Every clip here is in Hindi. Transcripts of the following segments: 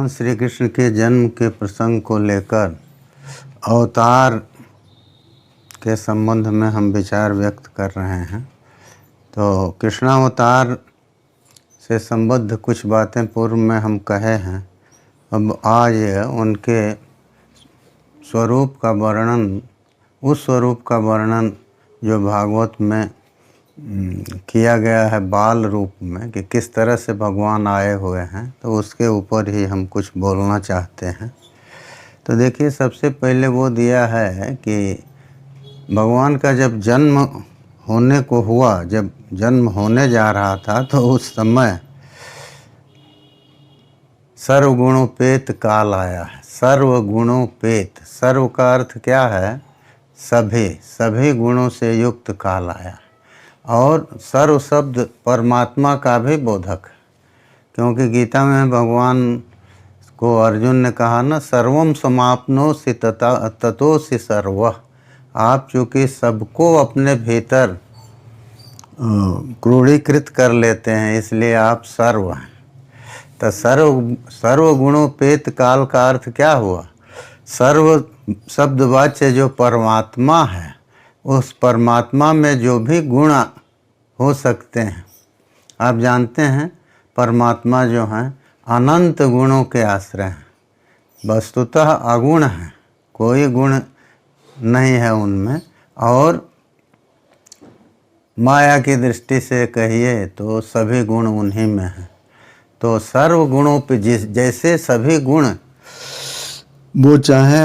भगवान श्री कृष्ण के जन्म के प्रसंग को लेकर अवतार के संबंध में हम विचार व्यक्त कर रहे हैं। तो कृष्णावतार से संबद्ध कुछ बातें पूर्व में हम कहे हैं। अब आज उनके स्वरूप का वर्णन, उस स्वरूप का वर्णन जो भागवत में किया गया है बाल रूप में, कि किस तरह से भगवान आए हुए हैं, तो उसके ऊपर ही हम कुछ बोलना चाहते हैं। तो देखिए, सबसे पहले वो दिया है कि भगवान का जब जन्म होने को हुआ, जब जन्म होने जा रहा था, तो उस समय सर्वगुणोपेत काल आया है। सर्वगुणोपेत, सर्व का अर्थ क्या है? सभी गुणों से युक्त काल आया। और सर्व शब्द परमात्मा का भी बोधक है, क्योंकि गीता में भगवान को अर्जुन ने कहा ना, सर्वम समाप्नोसि ततोसि सर्वः। आप चूँकि सबको अपने भीतर क्रोढ़ीकृत कर लेते हैं, इसलिए आप सर्व हैं। तो सर्वगुणोपेत काल का अर्थ क्या हुआ? सर्व शब्दवाच्य जो परमात्मा है, उस परमात्मा में जो भी गुण हो सकते हैं। आप जानते हैं परमात्मा जो हैं अनंत गुणों के आश्रय हैं, वस्तुतः अगुण हैं, कोई गुण नहीं है उनमें। और माया की दृष्टि से कहिए तो सभी गुण उन्हीं में हैं। तो सर्व गुणों पे जैसे सभी गुण, वो चाहे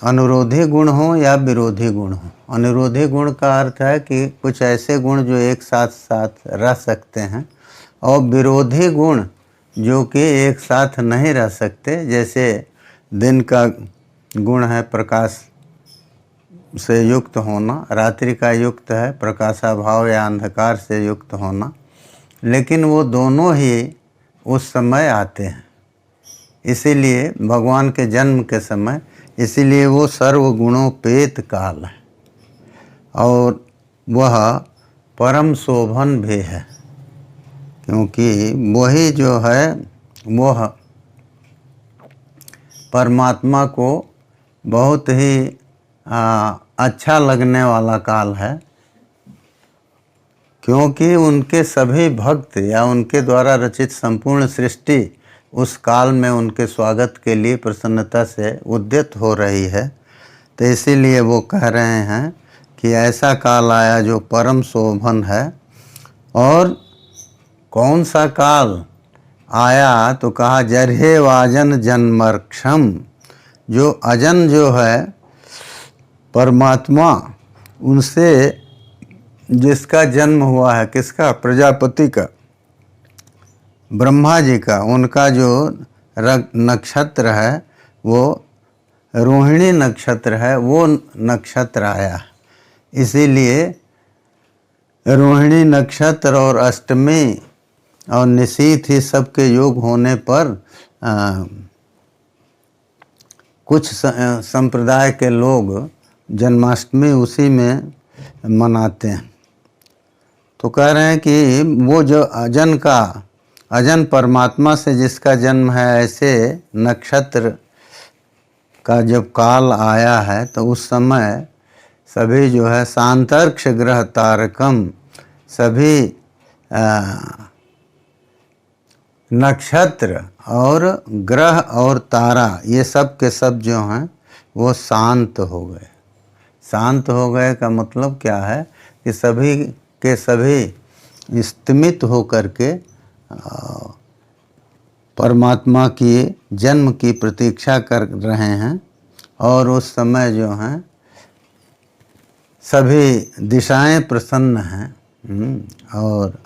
अनुरोधी गुण हो या विरोधी गुण हो। अनुरोधी गुण का अर्थ है कि कुछ ऐसे गुण जो एक साथ साथ रह सकते हैं, और विरोधी गुण जो कि एक साथ नहीं रह सकते। जैसे दिन का गुण है प्रकाश से युक्त होना, रात्रि का युक्त है प्रकाशाभाव या अंधकार से युक्त होना, लेकिन वो दोनों ही उस समय आते हैं। इसीलिए भगवान के जन्म के समय, इसीलिए वो सर्वगुणोपेत काल है। और वह परम शोभन भी है, क्योंकि वही जो है वह परमात्मा को बहुत ही अच्छा लगने वाला काल है, क्योंकि उनके सभी भक्त या उनके द्वारा रचित संपूर्ण सृष्टि उस काल में उनके स्वागत के लिए प्रसन्नता से उद्यत हो रही है। तो इसीलिए वो कह रहे हैं कि ऐसा काल आया जो परम शोभन है। और कौन सा काल आया? तो कहा जर्हे वाजन जन्मर्क्षम। जो अजन जो है परमात्मा, उनसे जिसका जन्म हुआ है, किसका? प्रजापति का, ब्रह्मा जी का। उनका जो नक्षत्र है वो रोहिणी नक्षत्र है, वो नक्षत्र आया। इसीलिए रोहिणी नक्षत्र और अष्टमी और निशीथ ही सबके योग होने पर कुछ संप्रदाय के लोग जन्माष्टमी उसी में मनाते हैं। तो कह रहे हैं कि वो जो अजन परमात्मा से जिसका जन्म है, ऐसे नक्षत्र का जब काल आया है, तो उस समय सभी जो है सांतर्क्ष ग्रह तारकम, सभी नक्षत्र और ग्रह और तारा, ये सब के सब जो हैं वो शांत हो गए। शांत हो गए का मतलब क्या है? कि सभी के सभी स्तिमित होकर के परमात्मा की जन्म की प्रतीक्षा कर रहे हैं। और उस समय जो हैं सभी दिशाएं प्रसन्न हैं, और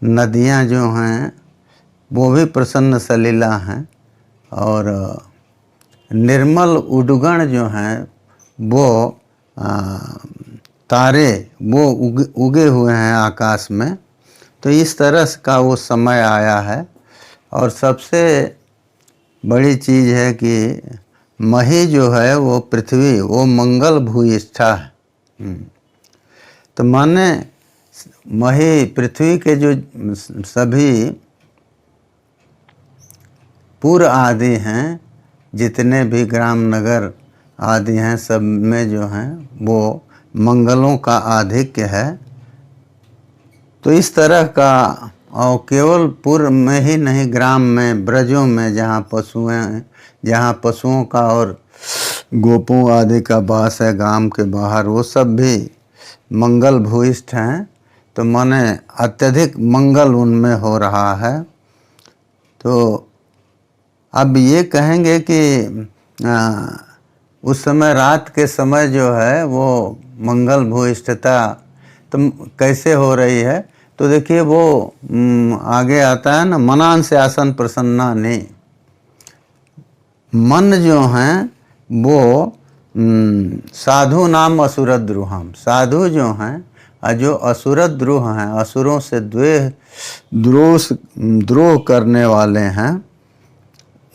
नदियां जो हैं वो भी प्रसन्न सलीला हैं, और निर्मल उद्गण जो हैं वो तारे वो उगे हुए हैं आकाश में। तो इस तरह का वो समय आया है। और सबसे बड़ी चीज़ है कि मही जो है वो पृथ्वी, वो मंगल भूयिष्ठा है। तो माने मही पृथ्वी के जो सभी पुर आदि हैं, जितने भी ग्राम नगर आदि हैं, सब में जो हैं वो मंगलों का आधिक्य है। तो इस तरह का, और केवल पुर में ही नहीं, ग्राम में, ब्रजों में जहाँ पशुओं का और गोपों आदि का वास है, गांव के बाहर, वो सब भी मंगल भूइष्ठ हैं। तो माने अत्यधिक मंगल उनमें हो रहा है। तो अब ये कहेंगे कि उस समय रात के समय जो है वो मंगल भूइष्ठता तो कैसे हो रही है। तो देखिए वो आगे आता है ना, मनान से आसन प्रसन्ना नहीं, मन जो हैं वो साधु नाम असुरद्रुहम, साधु जो हैं जो असुरद्रुह हैं, असुरों से द्रोह करने वाले हैं,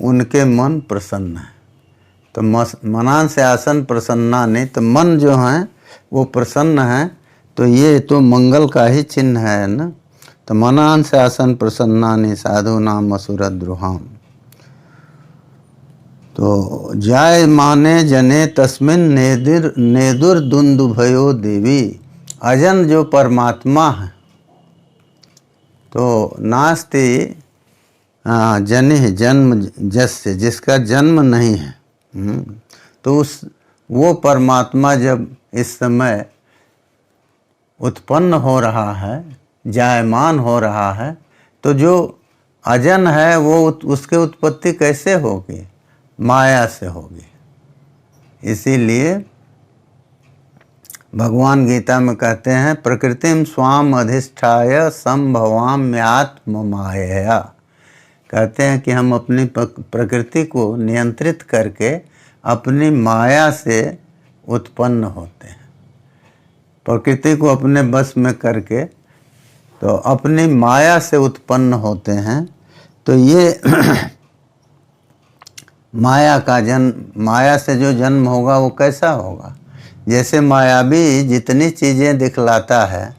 उनके मन प्रसन्न है। तो मनान से आसन प्रसन्ना नहीं, तो मन जो हैं वो प्रसन्न है। तो ये तो मंगल का ही चिन्ह है ना। तो मनान से आसन प्रसन्ना नहीं साधु नाम असुरद्रुहाम। तो जाय माने जने तस्मिन नेदुर दुंदुभयो देवी, अजन जो परमात्मा है, तो नास्ति जनि जन्म जस्य, जिसका जन्म नहीं है। तो वो परमात्मा जब इस समय उत्पन्न हो रहा है, जायमान हो रहा है, तो जो अजन है वो उसके उत्पत्ति कैसे होगी? माया से होगी। इसीलिए भगवान गीता में कहते हैं, प्रकृतिम स्वाम अधिष्ठाय संभवाम्यात्म माया। कहते हैं कि हम अपनी प्रकृति को नियंत्रित करके अपनी माया से उत्पन्न होते हैं। प्रकृति को अपने बस में करके तो अपनी माया से उत्पन्न होते हैं। तो ये माया से जो जन्म होगा वो कैसा होगा? जैसे मायावी जितनी चीज़ें दिखलाता है,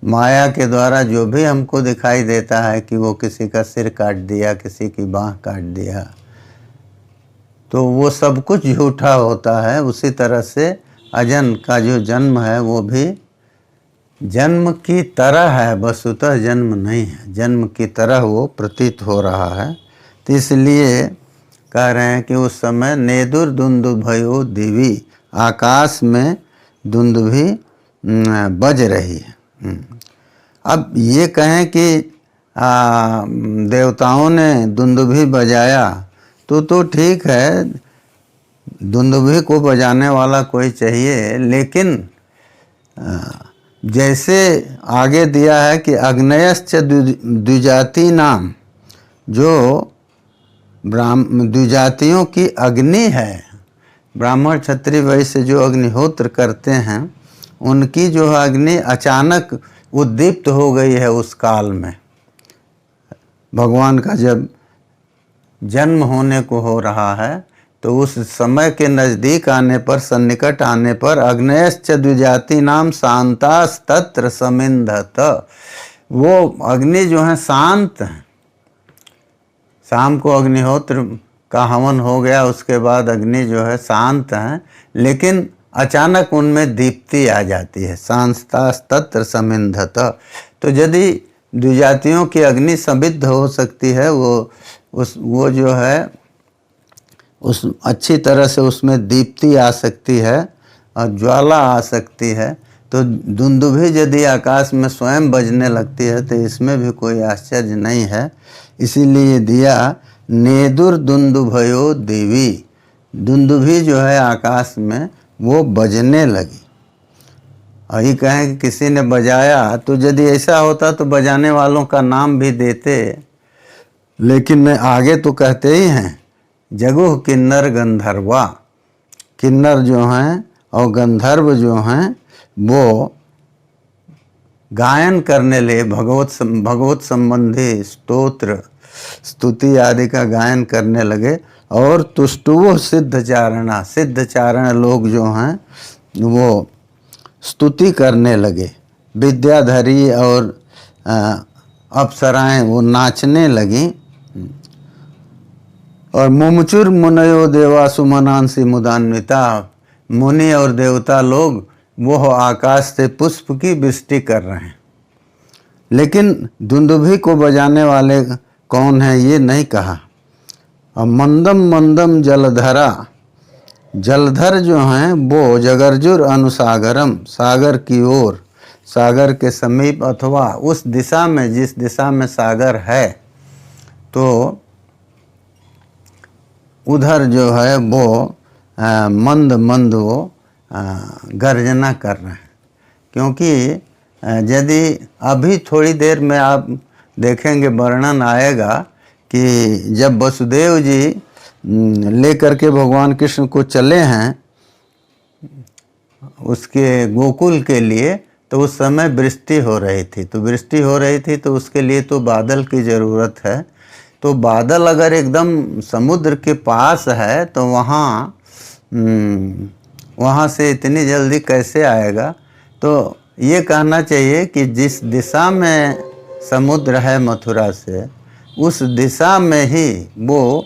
माया के द्वारा जो भी हमको दिखाई देता है कि वो किसी का सिर काट दिया, किसी की बाँह काट दिया, तो वो सब कुछ झूठा होता है। उसी तरह से अजन का जो जन्म है वो भी जन्म की तरह है, वस्तुतः जन्म नहीं है, जन्म की तरह वो प्रतीत हो रहा है। तो इसलिए कह रहे हैं कि उस समय नेदुर दुंदुभयो दिवी, आकाश में दुंदुभी बज रही है। अब ये कहें कि देवताओं ने दुंदुभी बजाया तो ठीक है, दुंदुभी को बजाने वाला कोई चाहिए, लेकिन जैसे आगे दिया है कि अग्नयश्च द्विजाति नाम, जो द्विजातियों की अग्नि है, ब्राह्मण क्षत्रिय वैश्य जो अग्निहोत्र करते हैं, उनकी जो अग्नि अचानक उद्दीप्त हो गई है उस काल में। भगवान का जब जन्म होने को हो रहा है, तो उस समय के नज़दीक आने पर, सन्निकट आने पर, अग्नयश्च द्विजाति नाम शांतास तत्र समिंधत, वो अग्नि जो है शांत है। शाम को अग्निहोत्र का हवन हो गया, उसके बाद अग्नि जो है शांत है, लेकिन अचानक उनमें दीप्ति आ जाती है। शांतास तत्र समिंधत। तो यदि द्विजातियों की अग्नि संबिद्ध हो सकती है, वो जो है उस अच्छी तरह से उसमें दीप्ति आ सकती है और ज्वाला आ सकती है, तो दुंदुभी यदि आकाश में स्वयं बजने लगती है तो इसमें भी कोई आश्चर्य नहीं है। इसीलिए दिया नेदुर दुंदुभयो देवी, दुंदुभी जो है आकाश में वो बजने लगी। और ये कहें कि किसी ने बजाया, तो यदि ऐसा होता तो बजाने वालों का नाम भी देते, लेकिन आगे तो कहते ही हैं जगुह किन्नर गंधर्वा, किन्नर जो हैं और गंधर्व जो हैं वो गायन करने लगे, भगवत संबंधी स्तोत्र स्तुति आदि का गायन करने लगे। और तुष्टुवो सिद्धचारणा, सिद्धचारण लोग जो हैं वो स्तुति करने लगे। विद्याधरी और अप्सराएं वो नाचने लगी। और मुमुचुर मुनयो देवासु मनांसी मुदान्विता, मुनि और देवता लोग वो आकाश से पुष्प की वृष्टि कर रहे हैं, लेकिन दुंदुभी को बजाने वाले कौन है ये नहीं कहा। और मंदम मंदम जलधरा, जलधर जो हैं वो जगरजुर अनुसागरम, सागर की ओर, सागर के समीप अथवा उस दिशा में जिस दिशा में सागर है तो उधर जो है वो मंद मंद वो गर्जना कर रहे हैं। क्योंकि यदि अभी थोड़ी देर में आप देखेंगे वर्णन आएगा कि जब वसुदेव जी लेकर के भगवान कृष्ण को चले हैं उसके गोकुल के लिए, तो उस समय वृष्टि हो रही थी। तो वृष्टि हो रही थी तो उसके लिए तो बादल की ज़रूरत है। तो बादल अगर एकदम समुद्र के पास है तो वहाँ से इतनी जल्दी कैसे आएगा। तो ये कहना चाहिए कि जिस दिशा में समुद्र है मथुरा से, उस दिशा में ही वो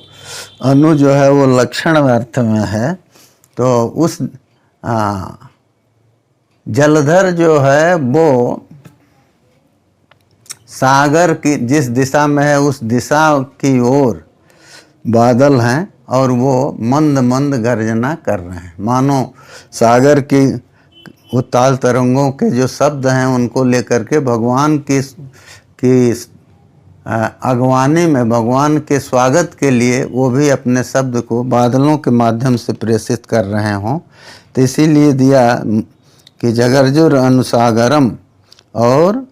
अनु जो है वो लक्षण अर्थ में है। तो उस जलधर जो है वो सागर की जिस दिशा में है उस दिशा की ओर बादल हैं और वो मंद मंद गर्जना कर रहे हैं, मानो सागर की उताल तरंगों के जो शब्द हैं उनको लेकर के भगवान की अगवानी में, भगवान के स्वागत के लिए वो भी अपने शब्द को बादलों के माध्यम से प्रेषित कर रहे हों। तो इसीलिए दिया कि जगरजुर अनुसागरम। और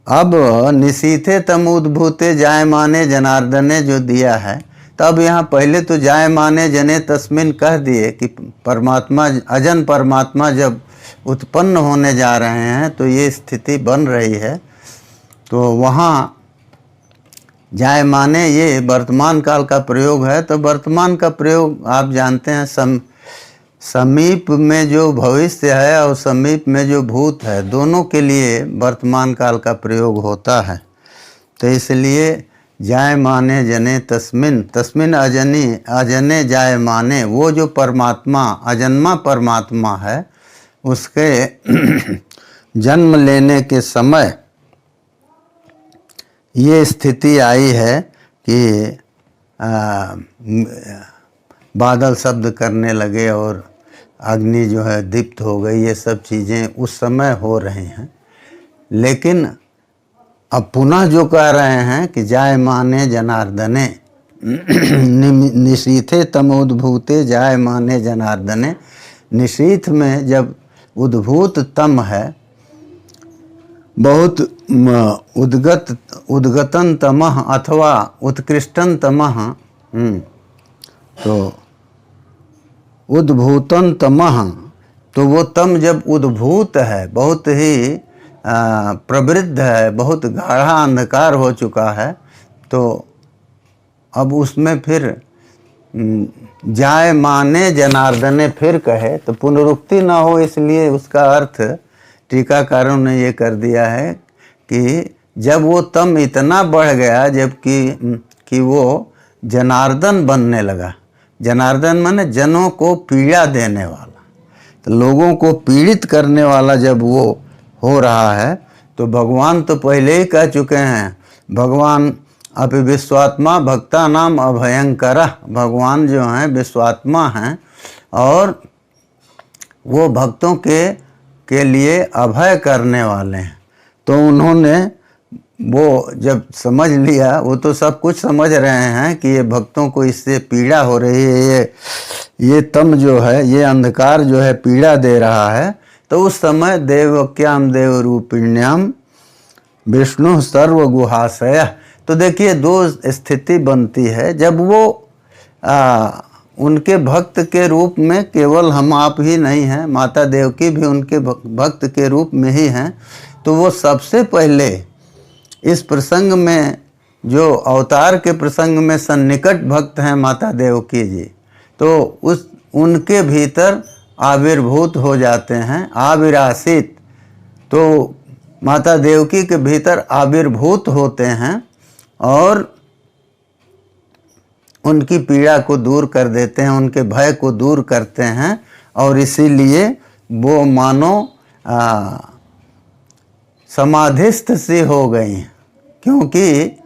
अब निशीथे तमुद्भूते जायमाने जनार्दने जो दिया है, तब यहाँ पहले तो जायमाने जने तस्मिन कह दिए कि परमात्मा, अजन परमात्मा जब उत्पन्न होने जा रहे हैं तो ये स्थिति बन रही है। तो वहाँ जायमाने ये वर्तमान काल का प्रयोग है। तो वर्तमान का प्रयोग आप जानते हैं, समीप में जो भविष्य है और समीप में जो भूत है, दोनों के लिए वर्तमान काल का प्रयोग होता है। तो इसलिए जायमाने जने तस्मिन, तस्मिन अजने जायमाने, वो जो परमात्मा अजन्मा परमात्मा है उसके जन्म लेने के समय ये स्थिति आई है कि बादल शब्द करने लगे और अग्नि जो है दीप्त हो गई। ये सब चीज़ें उस समय हो रही हैं। लेकिन अब पुनः जो कह रहे हैं कि जायमाने जनार्दने निशीथे तमोद्भूते जायमाने जनार्दने, निशीथ में जब उद्भूत तम है, बहुत उद्गतन तमः अथवा उत्कृष्टन तमः, तो उद्भूतन तमः, तो वो तम जब उद्भूत है, बहुत ही प्रवृद्ध है, बहुत गाढ़ा अंधकार हो चुका है, तो अब उसमें फिर जायमाने जनार्दने फिर कहे तो पुनरुक्ति ना हो, इसलिए उसका अर्थ टीकाकारों ने ये कर दिया है कि जब वो तम इतना बढ़ गया जबकि वो जनार्दन बनने लगा। जनार्दन माने जनों को पीड़ा देने वाला, तो लोगों को पीड़ित करने वाला जब वो हो रहा है, तो भगवान तो पहले ही कह चुके हैं, भगवान अपि विश्वात्मा भक्ता नाम अभयंकर, भगवान जो हैं विश्वात्मा हैं और वो भक्तों के लिए अभय करने वाले हैं। तो उन्होंने वो जब समझ लिया, वो तो सब कुछ समझ रहे हैं कि ये भक्तों को इससे पीड़ा हो रही है, ये तम जो है, ये अंधकार जो है पीड़ा दे रहा है। तो उस समय देवक्याम देव रूपिण्याम विष्णु सर्व गुहाशय। तो देखिए दो स्थिति बनती है, जब वो उनके भक्त के रूप में केवल हम आप ही नहीं हैं, माता देवकी भी उनके भक्त के रूप में ही हैं। तो वो सबसे पहले इस प्रसंग में, जो अवतार के प्रसंग में सन्निकट भक्त हैं माता देवकी जी, तो उनके भीतर आविर्भूत हो जाते हैं, आविरासित। तो माता देवकी के भीतर आविर्भूत होते हैं और उनकी पीड़ा को दूर कर देते हैं, उनके भय को दूर करते हैं, और इसीलिए वो मानो समाधिस्थ सी हो गई हैं। क्योंकि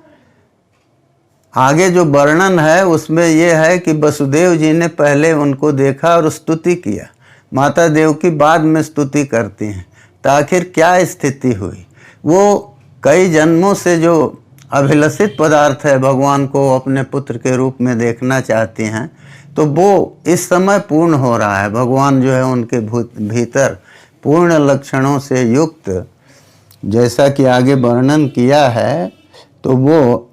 आगे जो वर्णन है उसमें ये है कि वसुदेव जी ने पहले उनको देखा और स्तुति किया, माता देवकी बाद में स्तुति करती हैं। तो आखिर क्या स्थिति हुई? वो कई जन्मों से जो अभिलषित पदार्थ है, भगवान को अपने पुत्र के रूप में देखना चाहती हैं, तो वो इस समय पूर्ण हो रहा है। भगवान जो है उनके भीतर पूर्ण लक्षणों से युक्त, जैसा कि आगे वर्णन किया है, तो वो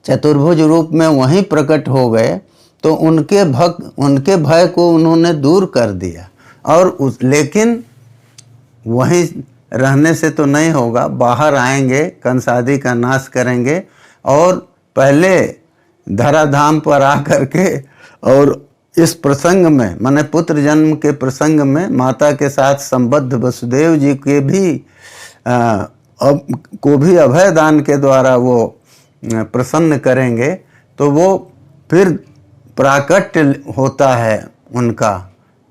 चतुर्भुज रूप में वहीं प्रकट हो गए। तो उनके भय को उन्होंने दूर कर दिया। और लेकिन वहीं रहने से तो नहीं होगा, बाहर आएंगे, कंस आदि का नाश करेंगे, और पहले धराधाम पर आ करके और इस प्रसंग में, माने पुत्र जन्म के प्रसंग में माता के साथ संबद्ध वसुदेव जी के भी को भी अभय दान के द्वारा वो प्रसन्न करेंगे। तो वो फिर प्राकट्य होता है, उनका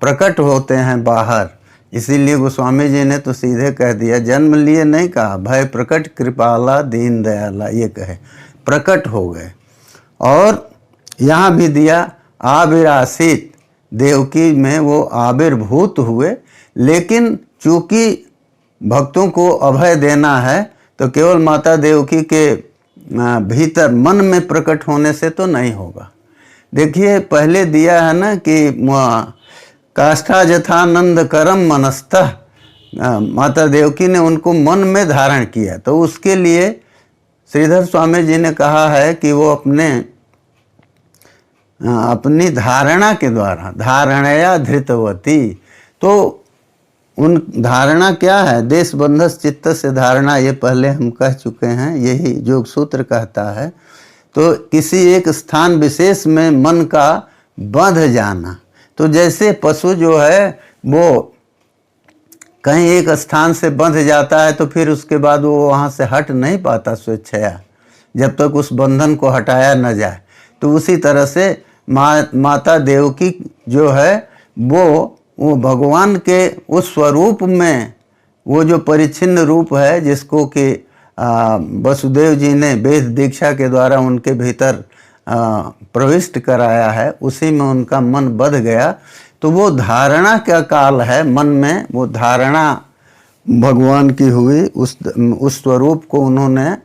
प्रकट होते हैं बाहर। इसीलिए गोस्वामी जी ने तो सीधे कह दिया, जन्म लिए नहीं कहा, भय प्रकट कृपाला दीन दयाला, ये कहे प्रकट हो गए। और यहाँ भी दिया आविरासित, देवकी में वो आविर्भूत हुए। लेकिन चूंकि भक्तों को अभय देना है, तो केवल माता देवकी के भीतर मन में प्रकट होने से तो नहीं होगा। देखिए पहले दिया है ना कि काष्ठा जथानंद करम मनस्तः, माता देवकी ने उनको मन में धारण किया। तो उसके लिए श्रीधर स्वामी जी ने कहा है कि वो अपनी धारणा के द्वारा, धारणया धृतवती, तो उन धारणा क्या है? देश बंधस चित्त से धारणा, ये पहले हम कह चुके हैं, यही योग सूत्र कहता है। तो किसी एक स्थान विशेष में मन का बंध जाना। तो जैसे पशु जो है वो कहीं एक स्थान से बंध जाता है, तो फिर उसके बाद वो वहाँ से हट नहीं पाता स्वेच्छया, जब तक उस बंधन को हटाया न जाए। तो उसी तरह से माता देवकी जो है वो भगवान के उस स्वरूप में, वो जो परिच्छिन्न रूप है जिसको कि वसुदेव जी ने वेद दीक्षा के द्वारा उनके भीतर प्रविष्ट कराया है, उसी में उनका मन बध गया। तो वो धारणा का काल है, मन में वो धारणा भगवान की हुई, उस स्वरूप को उन्होंने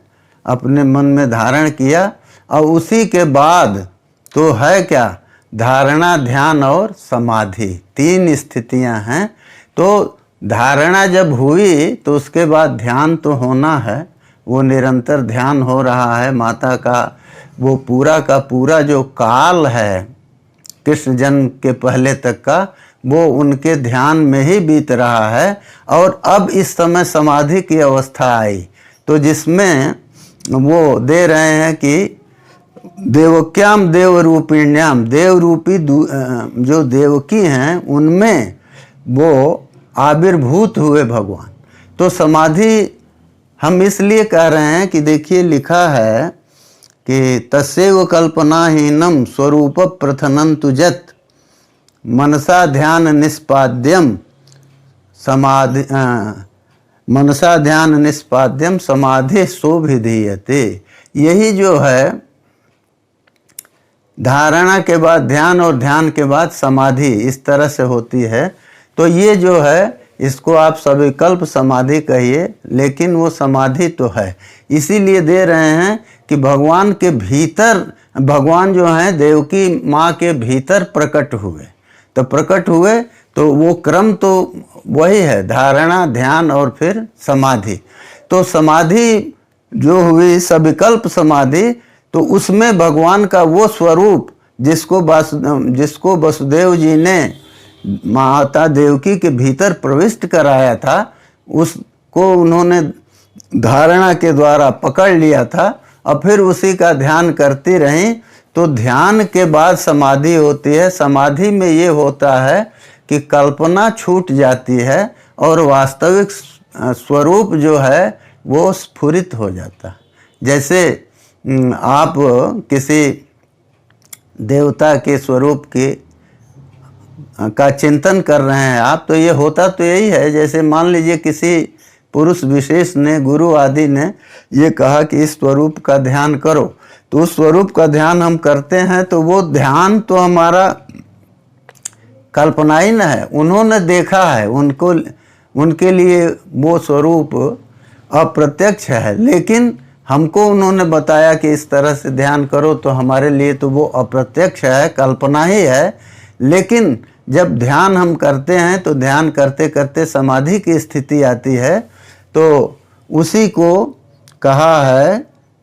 अपने मन में धारण किया। और उसी के बाद तो है क्या? धारणा, ध्यान और समाधि, 3 स्थितियां हैं। तो धारणा जब हुई तो उसके बाद ध्यान तो होना है, वो निरंतर ध्यान हो रहा है। माता का वो पूरा का पूरा जो काल है कृष्ण जन्म के पहले तक का, वो उनके ध्यान में ही बीत रहा है। और अब इस समय समाधि की अवस्था आई, तो जिसमें वो दे रहे हैं कि देवक्याम देवरूपिण्याम, देवरूपी जो देवकी हैं उनमें वो आविर्भूत हुए भगवान। तो समाधि हम इसलिए कह रहे हैं कि देखिए लिखा है कि तस्यैव कल्पनाहीनम स्वरूप प्रथनंतु जत मनसा ध्यान निष्पाद्यम समाधि मनसा ध्यान निष्पाद्यम समाधि शोभिधीयते। यही जो है धारणा के बाद ध्यान और ध्यान के बाद समाधि, इस तरह से होती है। तो ये जो है इसको आप सविकल्प समाधि कहिए, लेकिन वो समाधि तो है। इसीलिए दे रहे हैं कि भगवान के भीतर, भगवान जो हैं देवकी माँ के भीतर प्रकट हुए। तो प्रकट हुए तो वो क्रम तो वही है, धारणा, ध्यान और फिर समाधि। तो समाधि जो हुई सविकल्प समाधि, तो उसमें भगवान का वो स्वरूप जिसको वसुदेव जी ने माता देवकी के भीतर प्रविष्ट कराया था, उसको उन्होंने धारणा के द्वारा पकड़ लिया था और फिर उसी का ध्यान करती रहीं। तो ध्यान के बाद समाधि होती है। समाधि में ये होता है कि कल्पना छूट जाती है और वास्तविक स्वरूप जो है वो स्फुरित हो जाता है। जैसे आप किसी देवता के स्वरूप के का चिंतन कर रहे हैं आप, तो ये होता तो यही है, जैसे मान लीजिए किसी पुरुष विशेष ने, गुरु आदि ने ये कहा कि इस स्वरूप का ध्यान करो, तो उस स्वरूप का ध्यान हम करते हैं, तो वो ध्यान तो हमारा कल्पना ही न है, उन्होंने देखा है, उनके लिए वो स्वरूप अप्रत्यक्ष है, लेकिन हमको उन्होंने बताया कि इस तरह से ध्यान करो, तो हमारे लिए तो वो अप्रत्यक्ष है, कल्पना ही है। लेकिन जब ध्यान हम करते हैं तो ध्यान करते करते समाधि की स्थिति आती है, तो उसी को कहा है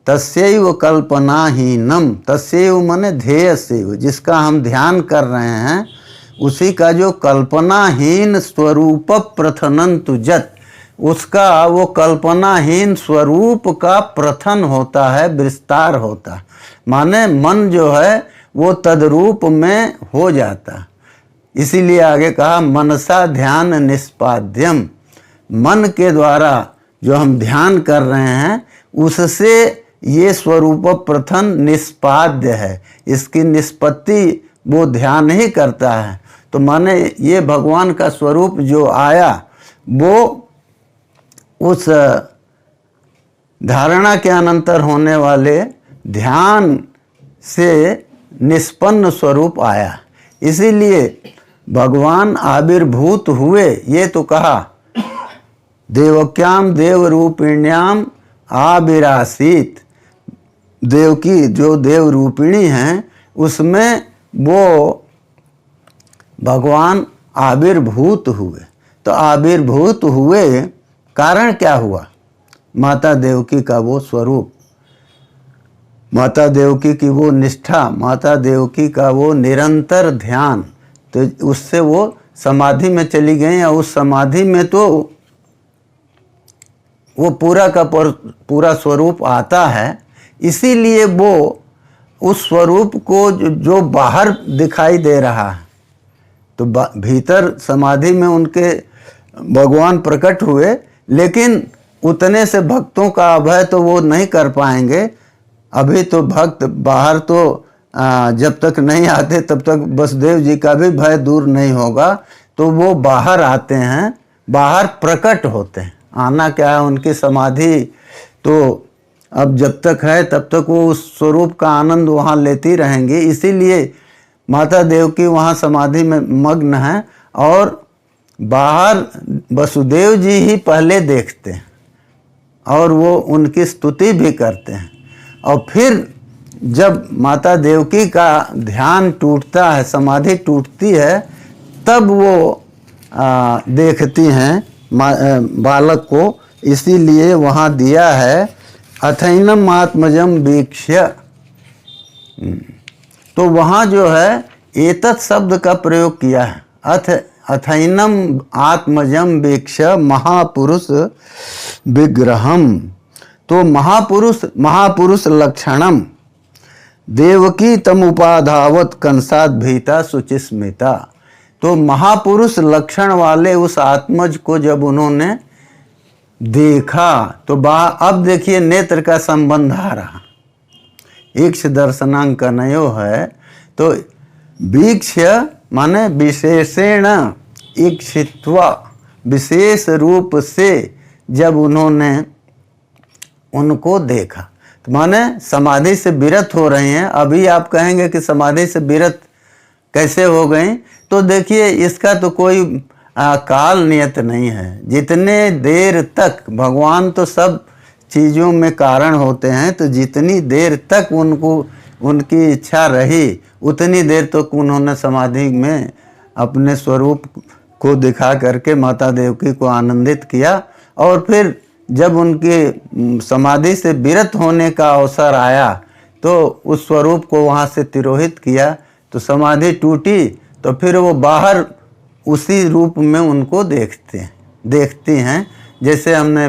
तस्यैव कल्पनाहीनम, तस्यैव माने ध्येयस्यैव, जिसका हम ध्यान कर रहे हैं उसी का जो कल्पनाहीन स्वरूप प्रथनंतु जत, उसका वो कल्पनाहीन स्वरूप का प्रथन होता है, विस्तार होता है, माने मन जो है वो तद्रूप में हो जाता। इसीलिए आगे कहा मनसा ध्यान निष्पाद्यम, मन के द्वारा जो हम ध्यान कर रहे हैं उससे ये स्वरूप प्रथन निष्पाद्य है, इसकी निष्पत्ति वो ध्यान ही करता है। तो माने ये भगवान का स्वरूप जो आया वो उस धारणा के अनंतर होने वाले ध्यान से निष्पन्न स्वरूप आया, इसीलिए भगवान आविर्भूत हुए। ये तो कहा देवक्याम देवरूपिण्याम आविरासीत, देवकी जो देव रूपिणी हैं उसमें वो भगवान आविर्भूत हुए। तो आविर्भूत हुए कारण क्या हुआ? माता देवकी का वो स्वरूप, माता देवकी की वो निष्ठा, माता देवकी का वो निरंतर ध्यान, तो उससे वो समाधि में चली गई, और उस समाधि में तो वो पूरा का पूरा स्वरूप आता है। इसीलिए वो उस स्वरूप को जो बाहर दिखाई दे रहा है, तो भीतर समाधि में उनके भगवान प्रकट हुए, लेकिन उतने से भक्तों का अभय तो वो नहीं कर पाएंगे। अभी तो भक्त बाहर तो जब तक नहीं आते तब तक वसुदेव जी का भी भय दूर नहीं होगा, तो वो बाहर आते हैं, बाहर प्रकट होते हैं। आना क्या है, उनकी समाधि तो अब जब तक है तब तक वो उस स्वरूप का आनंद वहाँ लेती रहेंगी। इसीलिए माता देवकी वहाँ समाधि में मग्न हैं, और बाहर वसुदेव जी ही पहले देखते हैं और वो उनकी स्तुति भी करते हैं। और फिर जब माता देवकी का ध्यान टूटता है, समाधि टूटती है, तब वो देखती हैं बालक को। इसीलिए वहाँ दिया है अथैनम आत्मजम वीक्ष्य, तो वहाँ जो है एतत् शब्द का प्रयोग किया है। अथैनम आत्मजम वीक्ष्य महापुरुष विग्रहम, तो महापुरुष लक्षणम देवकी तम उपाधावत कंसाद भीता शुचिस्मिता। तो महापुरुष लक्षण वाले उस आत्मज को जब उन्होंने देखा, तो अब देखिए नेत्र का संबंध आ रहा, ईक्ष दर्शनांक नयो है। तो वीक्ष माने विशेषेण ईक्षित्वा, विशेष रूप से जब उन्होंने उनको देखा, तो माने समाधि से विरत हो रहे हैं। अभी आप कहेंगे कि समाधि से विरत कैसे हो गए, तो देखिए इसका तो कोई काल नियत नहीं है। जितने देर तक भगवान तो सब चीज़ों में कारण होते हैं, तो जितनी देर तक उनकी इच्छा रही उतनी देर तक तो उन्होंने समाधि में अपने स्वरूप को दिखा करके माता देवकी को आनंदित किया। और फिर जब उनके समाधि से विरत होने का अवसर आया, तो उस स्वरूप को वहाँ से तिरोहित किया, तो समाधि टूटी। तो फिर वो बाहर उसी रूप में उनको देखती हैं। जैसे हमने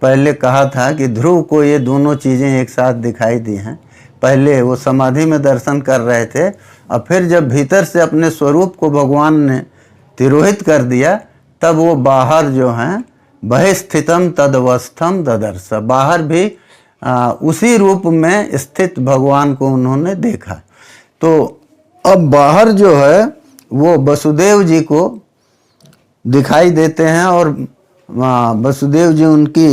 पहले कहा था कि ध्रुव को ये दोनों चीज़ें एक साथ दिखाई दी हैं। पहले वो समाधि में दर्शन कर रहे थे, और फिर जब भीतर से अपने स्वरूप को भगवान ने तिरोहित कर दिया, तब वो बाहर जो हैं बहिस्थितम तदवस्थम ददर्श, बाहर भी उसी रूप में स्थित भगवान को उन्होंने देखा। तो अब बाहर जो है वो वसुदेव जी को दिखाई देते हैं और वसुदेव जी उनकी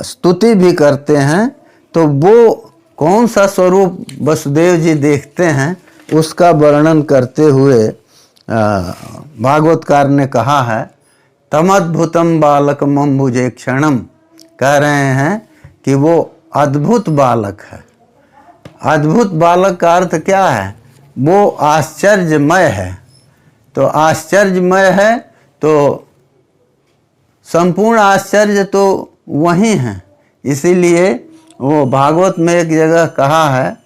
स्तुति भी करते हैं। तो वो कौन सा स्वरूप वसुदेव जी देखते हैं उसका वर्णन करते हुए भागवतकार ने कहा है, तमद्भुतम बालकम अम्बुजे क्षणम, कह रहे हैं कि वो अद्भुत बालक है। अद्भुत बालक का अर्थ क्या है? वो आश्चर्यमय है। तो आश्चर्यमय है तो संपूर्ण आश्चर्य तो वही है। इसीलिए वो भागवत में एक जगह कहा है,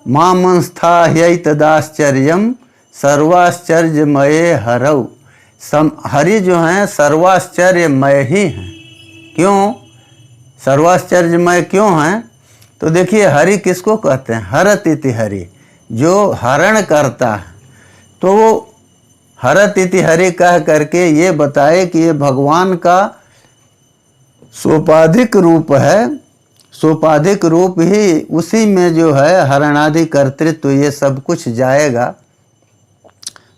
मामंस्था ह्यैतदाश्चर्यम सर्वाश्चर्यमये हरौ। हरि जो हैं सर्वाश्चर्यमय ही हैं। क्यों सर्वाश्चर्यमय क्यों हैं? तो देखिए हरि किसको कहते हैं? हरत इति हरि, जो हरण करता है। तो वो हरत इति हरि कह करके ये बताए कि ये भगवान का सोपाधिक रूप है। सोपाधिक रूप ही उसी में जो है हरणादि कर्तृत्व ये सब कुछ जाएगा।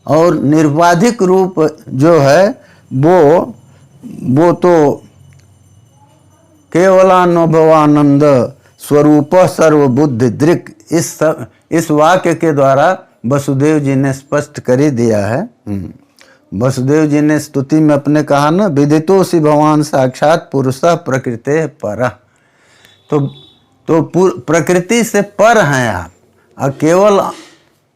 और निर्बाधिक रूप जो है वो तो केवलानुभवानंद स्वरूप सर्वबुद्धि दृक्, इस वाक्य के द्वारा वसुदेव जी ने स्पष्ट कर ही दिया है। वसुदेव जी ने स्तुति में अपने कहा ना, विदितोसि भगवान साक्षात पुरुषः प्रकृते परः। तो प्रकृति से पर हैं आप, और केवल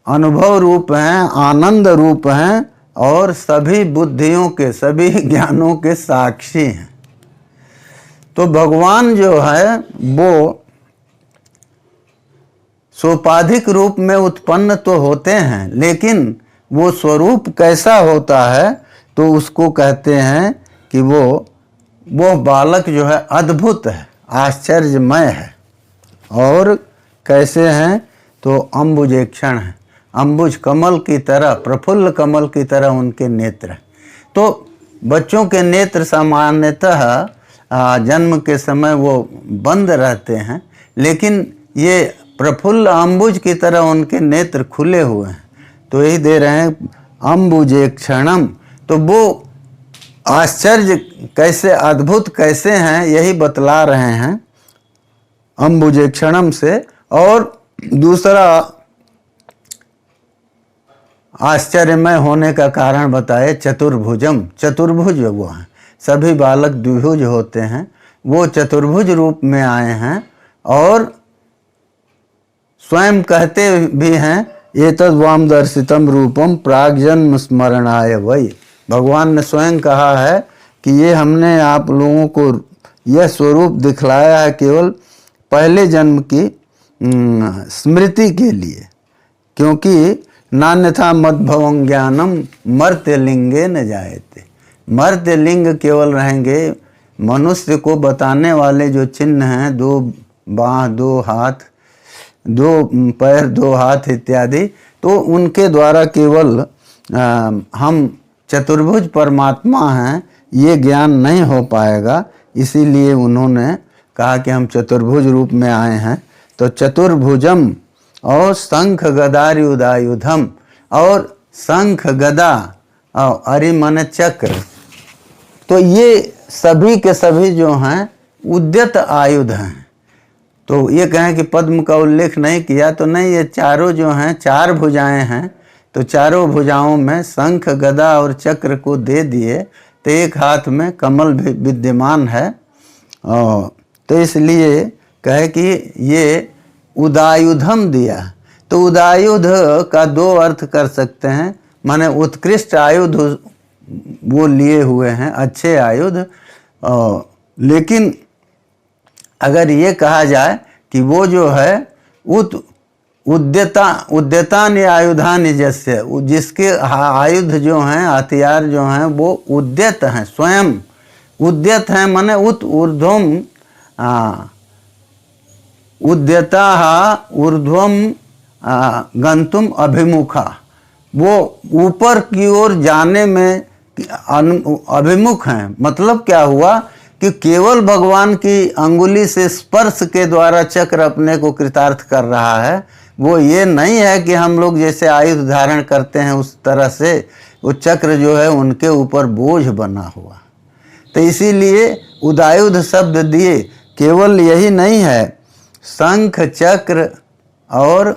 अनुभव रूप हैं, आनंद रूप हैं और सभी बुद्धियों के, सभी ज्ञानों के साक्षी हैं। तो भगवान जो है वो सोपाधिक रूप में उत्पन्न तो होते हैं, लेकिन वो स्वरूप कैसा होता है तो उसको कहते हैं कि वो बालक जो है अद्भुत है, आश्चर्यमय है। और कैसे हैं? तो अम्बुजेक्षण है, अम्बुज कमल की तरह, प्रफुल्ल कमल की तरह उनके नेत्र। तो बच्चों के नेत्र सामान्यतः जन्म के समय वो बंद रहते हैं, लेकिन ये प्रफुल्ल अम्बुज की तरह उनके नेत्र खुले हुए हैं। तो यही दे रहे हैं अम्बुजेक्षणम। तो वो आश्चर्य कैसे, अद्भुत कैसे हैं, यही बतला रहे हैं अम्बुजेक्षणम से। और दूसरा आश्चर्यमय होने का कारण बताए चतुर्भुजम, चतुर्भुज वो हैं। सभी बालक द्विभुज होते हैं, वो चतुर्भुज रूप में आए हैं। और स्वयं कहते भी हैं, एतद् वाम दर्शितम रूपम प्राग्जन्म स्मरणाय वै। भगवान ने स्वयं कहा है कि ये हमने आप लोगों को यह स्वरूप दिखलाया है केवल पहले जन्म की स्मृति के लिए, क्योंकि नान्यथा मद्भवं ज्ञानम मर्त्य लिंगे न जायते। मर्त्य लिंग केवल रहेंगे, मनुष्य को बताने वाले जो चिन्ह हैं, 2 बाँह 2 हाथ, 2 पैर 2 हाथ इत्यादि, तो उनके द्वारा केवल हम चतुर्भुज परमात्मा हैं ये ज्ञान नहीं हो पाएगा। इसीलिए उन्होंने कहा कि हम चतुर्भुज रूप में आए हैं। तो चतुर्भुजम और शंख गदायुधायुधम, और शंख गदा और अरिमन चक्र, तो ये सभी के सभी जो हैं उद्यत आयुध हैं। तो ये कहें कि पद्म का उल्लेख नहीं किया, तो नहीं, ये चारों जो हैं 4 भुजाएं हैं। तो चारों भुजाओं में शंख गदा और चक्र को दे दिए, तो एक हाथ में कमल भी विद्यमान है। तो इसलिए कहे कि ये उदायुधम दिया। तो उदायुध का 2 अर्थ कर सकते हैं, माने उत्कृष्ट आयुध वो लिए हुए हैं, अच्छे आयुध। लेकिन अगर ये कहा जाए कि वो जो है उद्यतानि आयुधानि, जैसे जिसके आयुध जो हैं, हथियार जो हैं वो उद्यत हैं, स्वयं उद्यत हैं, माने ऊर्ध्वम उद्यता ऊर्ध्वम गंतुम अभिमुखा, वो ऊपर की ओर जाने में अभिमुख हैं। मतलब क्या हुआ कि केवल भगवान की अंगुली से स्पर्श के द्वारा चक्र अपने को कृतार्थ कर रहा है, वो ये नहीं है कि हम लोग जैसे आयुध धारण करते हैं उस तरह से वो चक्र जो है उनके ऊपर बोझ बना हुआ। तो इसीलिए उदायुध शब्द दिए। केवल यही नहीं है, शंख चक्र और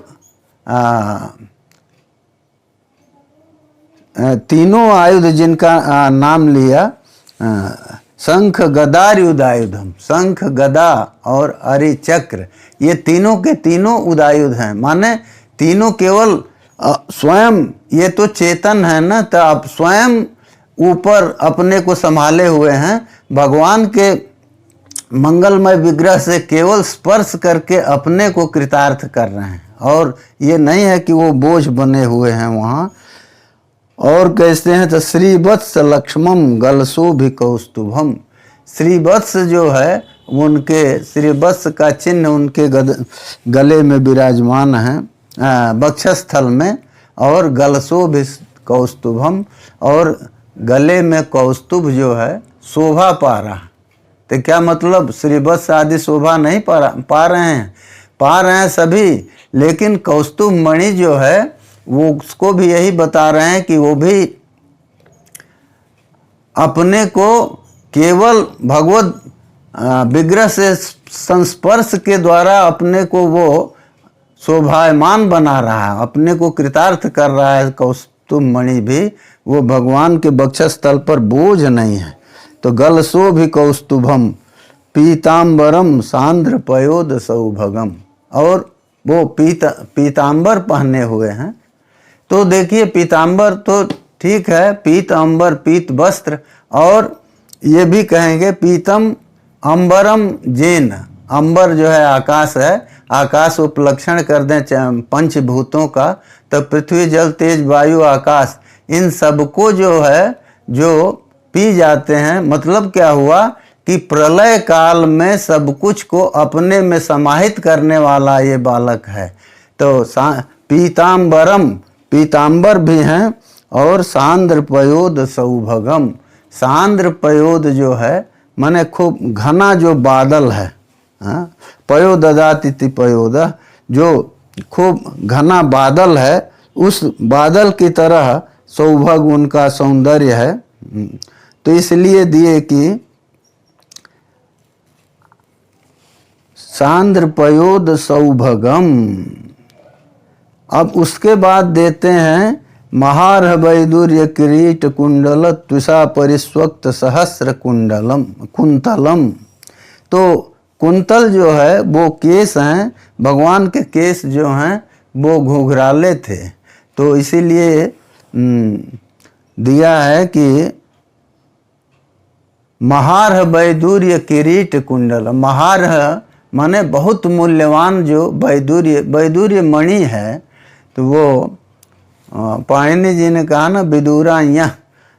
तीनों आयुध जिनका नाम लिया, शंख गदायुधायुधम, शंख गदा और अरि चक्र, ये तीनों के तीनों उदायुध हैं। माने तीनों केवल स्वयं, ये तो चेतन है ना, तो आप स्वयं ऊपर अपने को संभाले हुए हैं। भगवान के मंगलमय विग्रह से केवल स्पर्श करके अपने को कृतार्थ कर रहे हैं, और ये नहीं है कि वो बोझ बने हुए हैं वहाँ। और कहते हैं तो श्रीवत्स लक्ष्मम गलसो भी कौस्तुभम, श्रीवत्स जो है उनके श्रीवत्स का चिन्ह उनके गले में विराजमान है, वक्षस्थल में, और गलसो भी कौस्तुभम, और गले में कौस्तुभ जो है शोभा पा रहा। तो क्या मतलब, श्रीवत्स आदि शोभा नहीं पा रहे हैं सभी, लेकिन कौस्तुभ मणि जो है वो उसको भी यही बता रहे हैं कि वो भी अपने को केवल भगवत विग्रह से संस्पर्श के द्वारा अपने को वो शोभायमान बना रहा है, अपने को कृतार्थ कर रहा है। कौस्तुभ मणि भी वो भगवान के वक्षस्थल पर बोझ नहीं है। तो गलसो भी कौस्तुभम पीताम्बरम सांद्र पयोद सौभगम, और वो पीताम्बर पहने हुए हैं। तो देखिए पीताम्बर तो ठीक है, पीत अंबर पीत वस्त्र, और ये भी कहेंगे पीतम अंबरम जेन, अंबर जो है आकाश है, आकाश उपलक्षण कर दें पंचभूतों का, तो पृथ्वी जल तेज वायु आकाश, इन सबको जो है जो पी जाते हैं। मतलब क्या हुआ कि प्रलय काल में सब कुछ को अपने में समाहित करने वाला ये बालक है। तो पीताम्बरम, पीताम्बर भी हैं, और सांद्र पयोद सौभगम, सांद्र पयोद जो है माने खूब घना जो बादल है, पयोददाति पयोद, जो खूब घना बादल है, उस बादल की तरह सौभग उनका सौंदर्य है। तो इसलिए दिए कि सांद्र पयोद सौभगम। अब उसके बाद देते हैं महारह वैदुर्य किरीट कुंडल त्विषा परिस्वक्त सहस्र कुंडलम कुंतलम। तो कुंतल जो है वो केस हैं, भगवान के केस जो हैं वो घुघराले थे। तो इसीलिए दिया है कि महारह वैदुर्य किरीट कुंडल, महारह माने बहुत मूल्यवान जो वैदुर्य मणि है। तो वो पाणिनि जी ने कहा ना,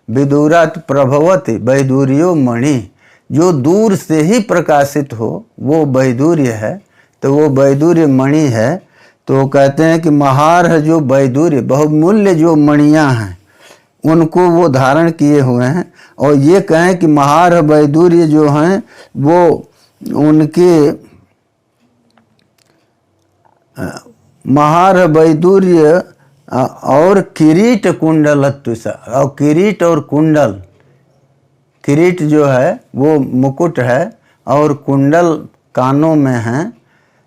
विदुरात प्रभवति वैदुर्यो मणि, जो दूर से ही प्रकाशित हो वो वैदुर्य है। तो वो वैदुर्य मणि है। तो कहते हैं कि महारह जो वैदुर्य बहुमूल्य जो मणियाँ हैं उनको वो धारण किए हुए हैं। और ये कहें कि महारह वैदुर्य जो हैं वो उनके महारह वैदुर्य और किरीट कुंडलत्व, और किरीट और कुंडल, किरीट जो है वो मुकुट है और कुंडल कानों में है।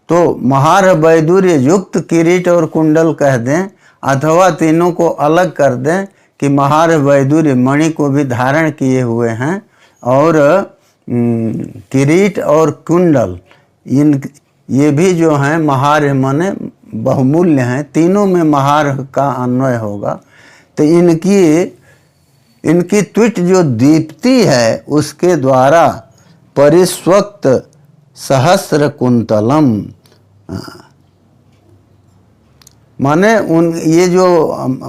तो महारह वैदुर्य युक्त किरीट और कुंडल कह दें, अथवा तीनों को अलग कर दें कि महारह वैदुर्य मणि को भी धारण किए हुए हैं। और किरीट और कुंडल ये भी जो हैं महारह माने बहुमूल्य हैं, तीनों में महारह का अन्वय होगा। तो इनकी त्विट जो दीप्ति है उसके द्वारा परिस्वक्त सहस्र कुंतलम, माने ये जो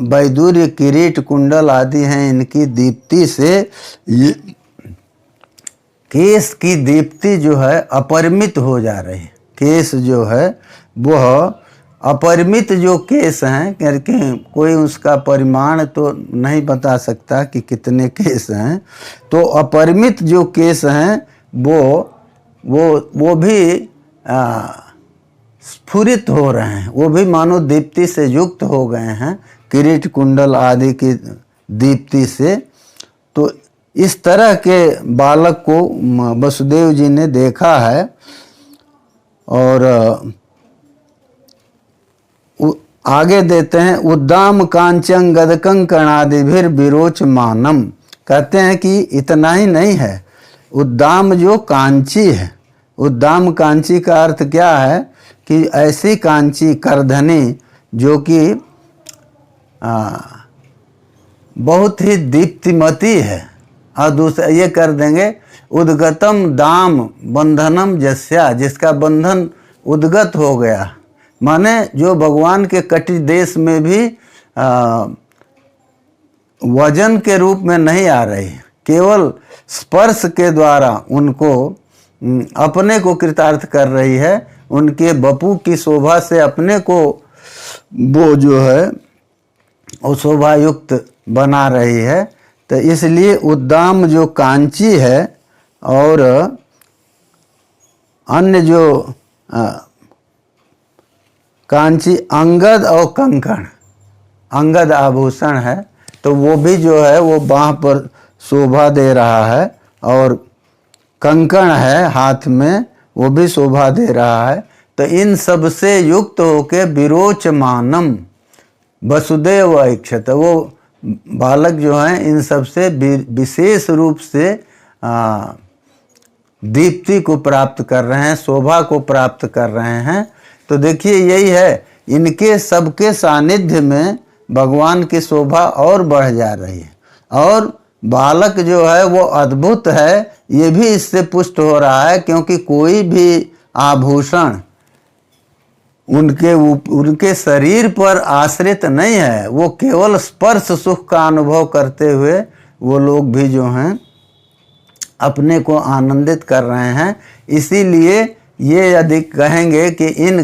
वैदुर्य किरीट कुंडल आदि हैं इनकी दीप्ति से ये केस की दीप्ति जो है अपरिमित हो जा रही है। केस जो है वह अपरिमित जो केस हैं, करके कोई उसका परिमाण तो नहीं बता सकता कि कितने केस हैं। तो अपरिमित जो केस हैं वो भी स्फुरित हो रहे हैं, वो भी मानो दीप्ति से युक्त हो गए हैं, किरीट कुंडल आदि की दीप्ति से। तो इस तरह के बालक को वसुदेव जी ने देखा है। और आगे देते हैं, उद्दाम कांचन गदकं कर्णादिभिर विरोच मानम। कहते हैं कि इतना ही नहीं है, उद्दाम जो कांची है, उद्दाम कांची का अर्थ क्या है कि ऐसी कांची करधनी जो कि बहुत ही दीप्तिमती है। और दूसरा ये कर देंगे, उद्गतम दाम बंधनम जस्या, जिसका बंधन उद्गत हो गया, माने जो भगवान के कटी देश में भी वजन के रूप में नहीं आ रही, केवल स्पर्श के द्वारा उनको अपने को कृतार्थ कर रही है, उनके बपू की शोभा से अपने को वो जो है वो शोभा युक्त बना रही है। तो इसलिए उद्दाम जो कांची है और अन्य जो कांची अंगद और कंकण, अंगद आभूषण है, तो वो भी जो है वो बाँह पर शोभा दे रहा है, और कंकण है हाथ में, वो भी शोभा दे रहा है। तो इन सब से युक्त होके विरोचमानम वसुदेव ऐक्षत, वो बालक जो हैं इन सब से विशेष रूप से दीप्ति को प्राप्त कर रहे हैं, शोभा को प्राप्त कर रहे हैं। तो देखिए यही है, इनके सबके सानिध्य में भगवान की शोभा और बढ़ जा रही है, और बालक जो है वो अद्भुत है, ये भी इससे पुष्ट हो रहा है, क्योंकि कोई भी आभूषण उनके शरीर पर आश्रित नहीं है, वो केवल स्पर्श सुख का अनुभव करते हुए वो लोग भी जो हैं अपने को आनंदित कर रहे हैं। इसीलिए ये यदि कहेंगे कि इन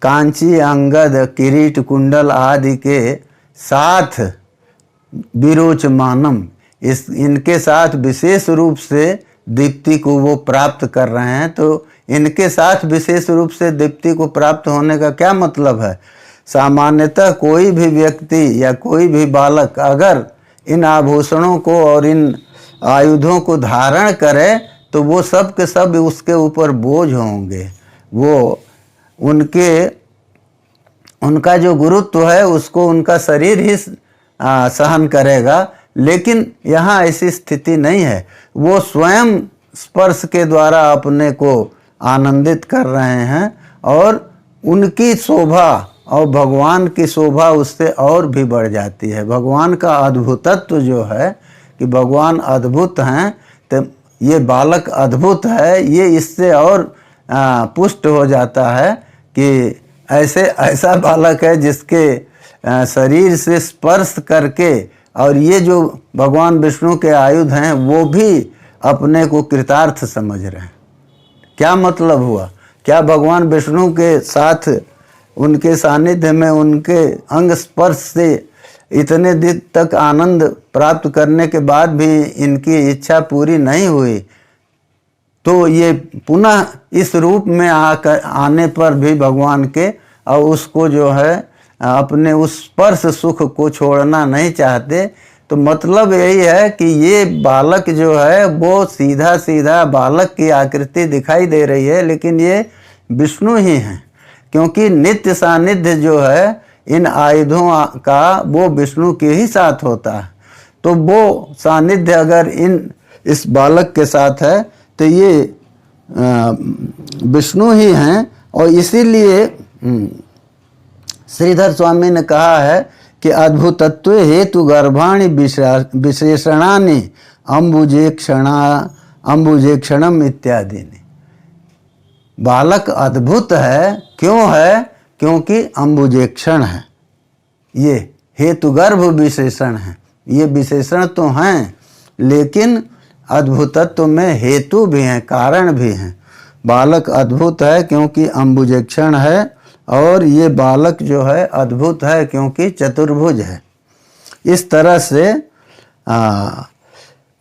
कांची अंगद किरीट कुंडल आदि के साथ विरोचमानम, इनके साथ विशेष रूप से दीप्ति को वो प्राप्त कर रहे हैं। तो इनके साथ विशेष रूप से दीप्ति को प्राप्त होने का क्या मतलब है? सामान्यतः कोई भी व्यक्ति या कोई भी बालक अगर इन आभूषणों को और इन आयुधों को धारण करे तो वो सब के सब उसके ऊपर बोझ होंगे, वो उनका जो गुरुत्व है उसको उनका शरीर ही सहन करेगा। लेकिन यहाँ ऐसी स्थिति नहीं है, वो स्वयं स्पर्श के द्वारा अपने को आनंदित कर रहे हैं, और उनकी शोभा और भगवान की शोभा उससे और भी बढ़ जाती है। भगवान का अद्भुतत्व जो है कि भगवान अद्भुत हैं, तो ये बालक अद्भुत है, ये इससे और पुष्ट हो जाता है कि ऐसा बालक है जिसके शरीर से स्पर्श करके, और ये जो भगवान विष्णु के आयुध हैं वो भी अपने को कृतार्थ समझ रहे हैं। क्या मतलब हुआ? क्या भगवान विष्णु के साथ उनके सानिध्य में उनके अंग स्पर्श से इतने दिन तक आनंद प्राप्त करने के बाद भी इनकी इच्छा पूरी नहीं हुई? तो ये पुनः इस रूप में आने पर भी भगवान के और उसको जो है अपने उस स्पर्श सुख को छोड़ना नहीं चाहते। तो मतलब यही है कि ये बालक जो है वो सीधा सीधा बालक की आकृति दिखाई दे रही है, लेकिन ये विष्णु ही हैं, क्योंकि नित्य सानिध्य जो है इन आयुधों का वो विष्णु के ही साथ होता है। तो वो सानिध्य अगर इस बालक के साथ है तो ये विष्णु ही हैं। और इसीलिए श्रीधर स्वामी ने कहा है कि अद्भुतत्व हेतु गर्भाणि विशेषणानि अंबुजेक्षणम इत्यादि ने। बालक अद्भुत है, क्यों है? क्योंकि अंबुजेक्षण है, ये हेतु गर्भ विशेषण है। ये विशेषण तो हैं, लेकिन अद्भुतत्व में हेतु भी हैं, कारण भी हैं। बालक अद्भुत है क्योंकि अंबुजेक्षण है, और ये बालक जो है अद्भुत है क्योंकि चतुर्भुज है। इस तरह से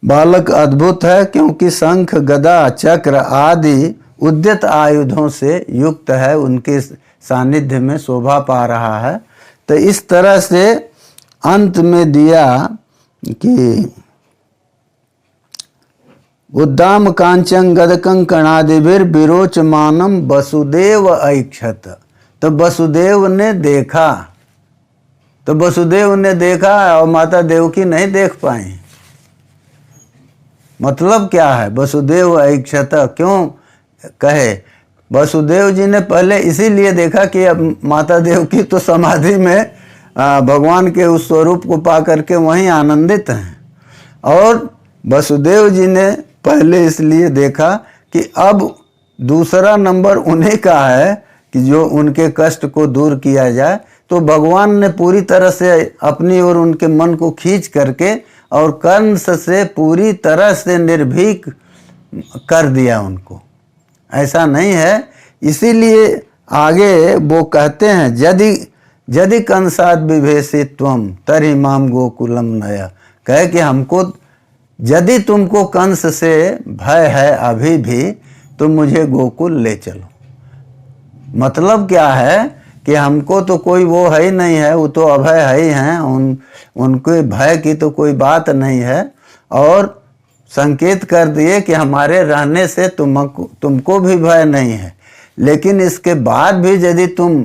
बालक अद्भुत है क्योंकि शंख गदा चक्र आदि उद्यत आयुधों से युक्त है, उनके सानिध्य में शोभा पा रहा है। तो इस तरह से अंत में दिया कि उद्दाम कांचन गदकं कणादिभिर विरोचमानम वसुदेव ऐक्षत। तो वसुदेव ने देखा, तो वसुदेव ने देखा और माता देवकी नहीं देख पाई। मतलब क्या है वसुदेव ऐक्षत क्यों कहे? वसुदेव जी ने पहले इसीलिए देखा कि अब माता देवकी तो समाधि में भगवान के उस स्वरूप को पा करके वहीं आनंदित हैं, और वसुदेव जी ने पहले इसलिए देखा कि अब दूसरा नंबर उन्हीं का है कि जो उनके कष्ट को दूर किया जाए। तो भगवान ने पूरी तरह से अपनी ओर उनके मन को खींच करके और कंस से पूरी तरह से निर्भीक कर दिया उनको। ऐसा नहीं है, इसीलिए आगे वो कहते हैं यदि यदि कंसाद विभेषित्वम तरि माम गोकुलम नया। कहे कि हमको यदि तुमको कंस से भय है अभी भी तो मुझे गोकुल ले चलो। मतलब क्या है कि हमको तो कोई वो है ही नहीं है, वो तो अभय है ही हैं, उनके भय की तो कोई बात नहीं है। और संकेत कर दिए कि हमारे रहने से तुमको भी भय नहीं है, लेकिन इसके बाद भी यदि तुम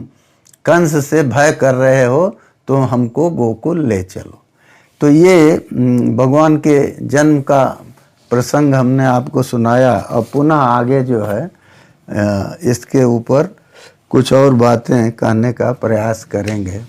कंस से भय कर रहे हो तो हमको गोकुल ले चलो। तो ये भगवान के जन्म का प्रसंग हमने आपको सुनाया। और पुनः आगे जो है इसके ऊपर कुछ और बातें कहने का प्रयास करेंगे।